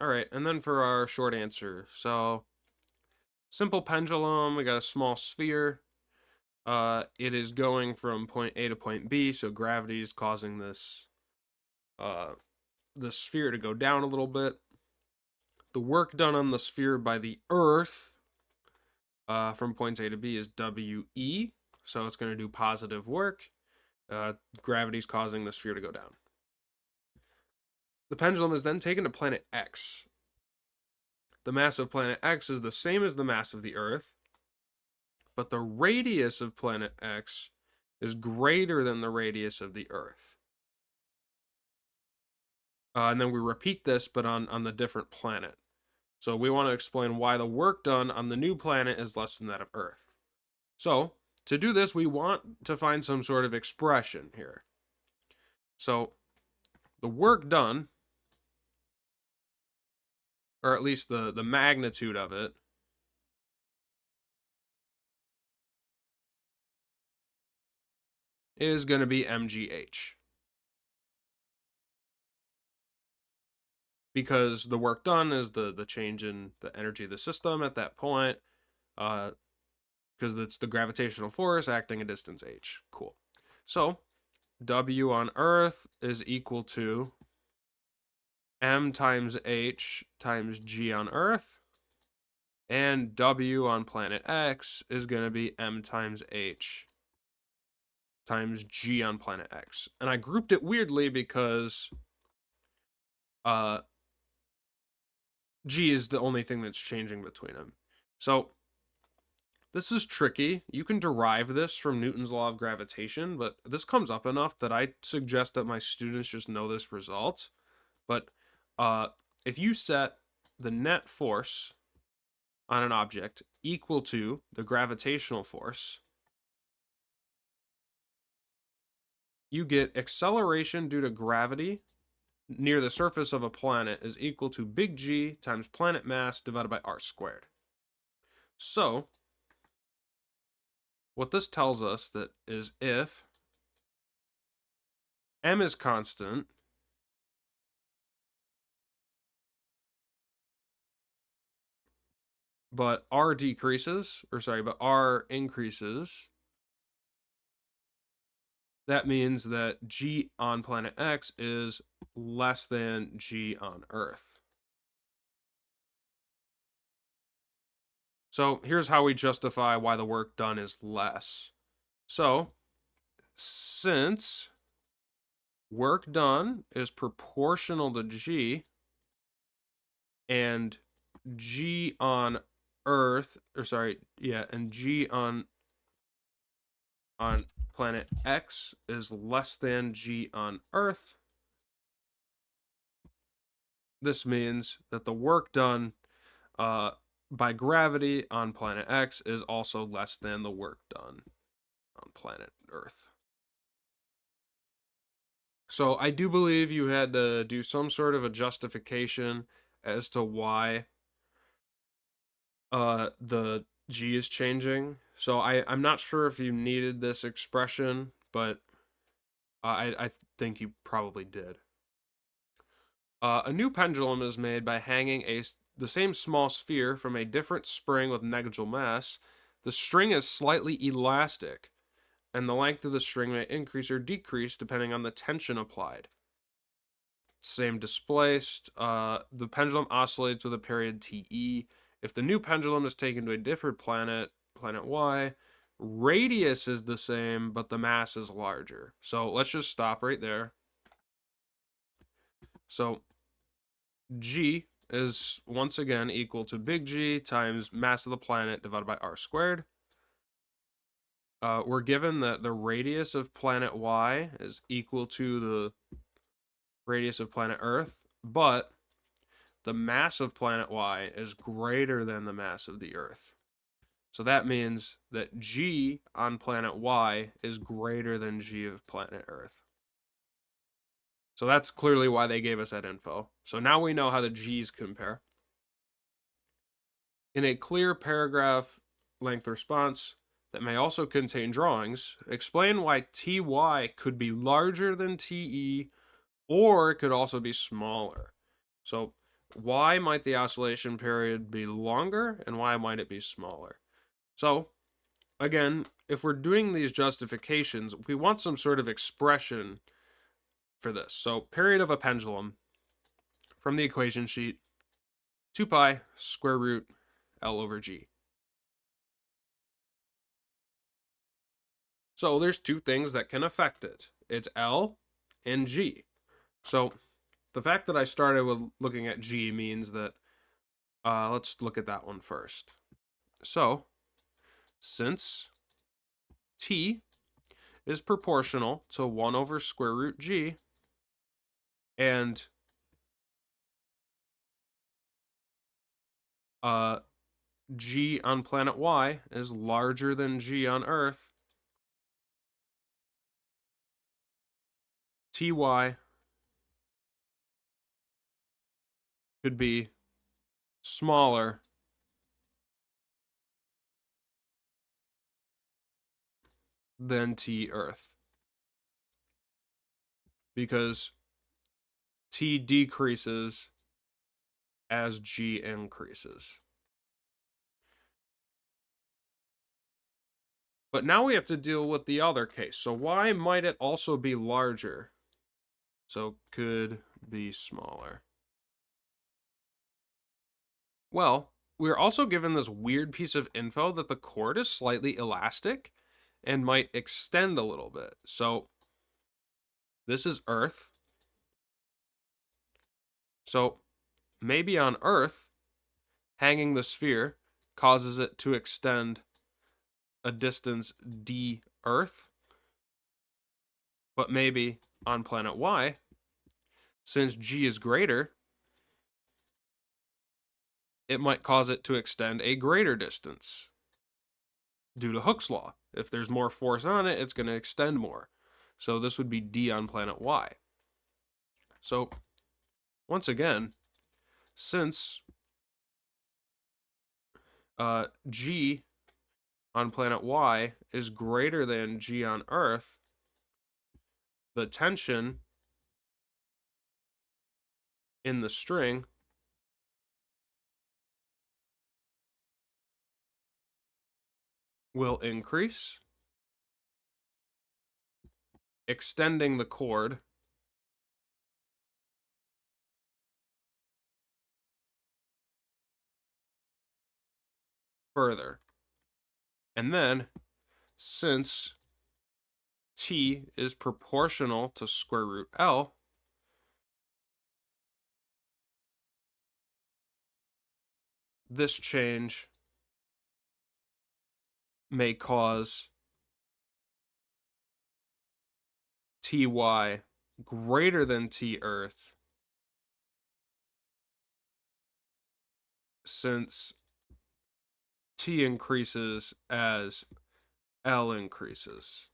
All right, and then for our short answer. So, simple pendulum, we got a small sphere. It is going from point A to point B, so gravity is causing this the sphere to go down a little bit. The work done on the sphere by the Earth from points A to B is WE, so it's going to do positive work. Gravity's causing the sphere to go down. The pendulum is then taken to planet X. The mass of planet X is the same as the mass of the Earth, but the radius of planet X is greater than the radius of the Earth. And then we repeat this, but on the different planet. So we want to explain why the work done on the new planet is less than that of Earth. So to do this, we want to find some sort of expression here. So the work done, or at least the magnitude of it, is going to be mgh. Because the work done is the change in the energy of the system at that point, because it's the gravitational force acting a distance h. Cool. So W on Earth is equal to m times h times g on Earth, and W on planet X is going to be m times h times g on planet X. And I grouped it weirdly because g is the only thing that's changing between them. So this is tricky. You can derive this from Newton's law of gravitation, but this comes up enough that I suggest that my students just know this result. But if you set the net force on an object equal to the gravitational force, you get acceleration due to gravity near the surface of a planet is equal to big G times planet mass divided by r squared. So what this tells us that is if m is constant, but r increases, that means that G on planet X is less than G on Earth. So here's how we justify why the work done is less. So since work done is proportional to G, and G on Earth, and G on planet X is less than G on Earth, this means that the work done by gravity on planet X is also less than the work done on planet Earth. So I do believe you had to do some sort of a justification as to why the G is changing. So I'm not sure if you needed this expression, but I think you probably did. A new pendulum is made by hanging the same small sphere from a different spring with negligible mass. The string is slightly elastic, and the length of the string may increase or decrease depending on the tension applied. Same displaced. The pendulum oscillates with a period TE. If the new pendulum is taken to a different planet, planet Y, radius is the same, but the mass is larger. So let's just stop right there. So G is once again equal to big G times mass of the planet divided by r squared. We're given that the radius of planet Y is equal to the radius of planet Earth, but the mass of planet Y is greater than the mass of the Earth. So that means that G on planet Y is greater than G of planet Earth. So that's clearly why they gave us that info. So now we know how the G's compare. In a clear paragraph length response that may also contain drawings, explain why TY could be larger than TE, or it could also be smaller. So why might the oscillation period be longer and why might it be smaller? So, again, if we're doing these justifications, we want some sort of expression for this. So, period of a pendulum from the equation sheet, 2 pi square root L over G. So there's two things that can affect it. It's L and G. So the fact that I started with looking at G means that, let's look at that one first. So since T is proportional to 1 over square root G, and G on planet Y is larger than G on Earth, Ty could be smaller than T Earth, because T decreases as G increases. But now we have to deal with the other case. So why might it also be larger? So could be smaller. Well, we're also given this weird piece of info that the cord is slightly elastic and might extend a little bit. So this is Earth. So maybe on Earth, hanging the sphere causes it to extend a distance d Earth. But maybe on planet Y, since G is greater, it might cause it to extend a greater distance due to Hooke's law. If there's more force on it, it's going to extend more. So this would be D on planet Y. So once again, since G on planet Y is greater than G on Earth, the tension in the string will increase, extending the cord further. And then, since T is proportional to square root L, this change may cause Ty greater than T Earth, since T increases as L increases.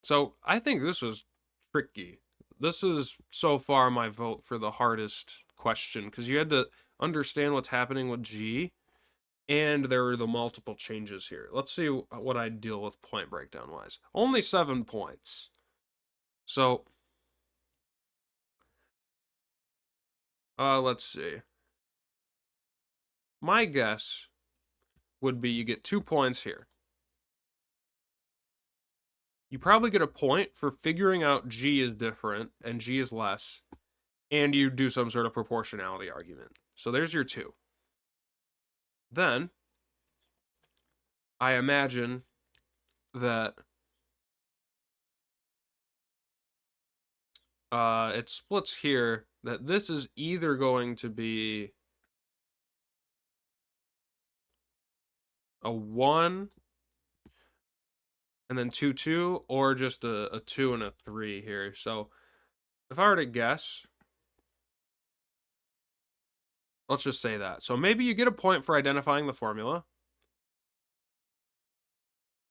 So I think this was tricky. This is so far my vote for the hardest question, because you had to understand what's happening with G, and there are the multiple changes here. Let's see what I deal with point breakdown wise. Only 7 points. So let's see. My guess would be you get 2 points here. You probably get a point for figuring out G is different and G is less, and you do some sort of proportionality argument. So there's your 2. Then I imagine that it splits here, that this is either going to be a 1 and then 2, 2, or just a 2 and a 3 here. So if I were to guess, let's just say that. So maybe you get a point for identifying the formula,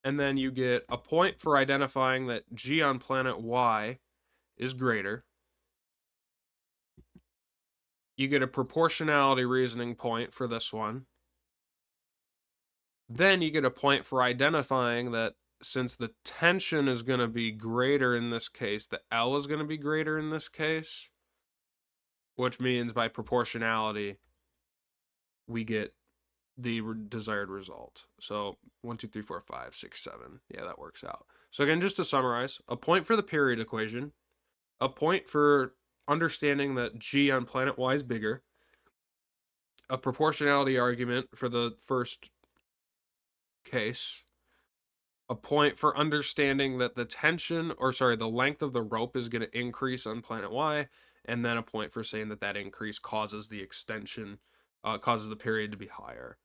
and then you get a point for identifying that G on planet Y is greater. You get a proportionality reasoning point for this one. Then you get a point for identifying that since the tension is going to be greater in this case, the L is going to be greater in this case, which means by proportionality, we get the desired result. So 1, 2, 3, 4, 5, 6, 7. Yeah, that works out. So again, just to summarize, a point for the period equation, a point for understanding that G on planet Y is bigger, a proportionality argument for the first case, a point for understanding that the tension, or sorry, the length of the rope is going to increase on planet Y, and then a point for saying that that increase causes the extension, causes the period to be higher.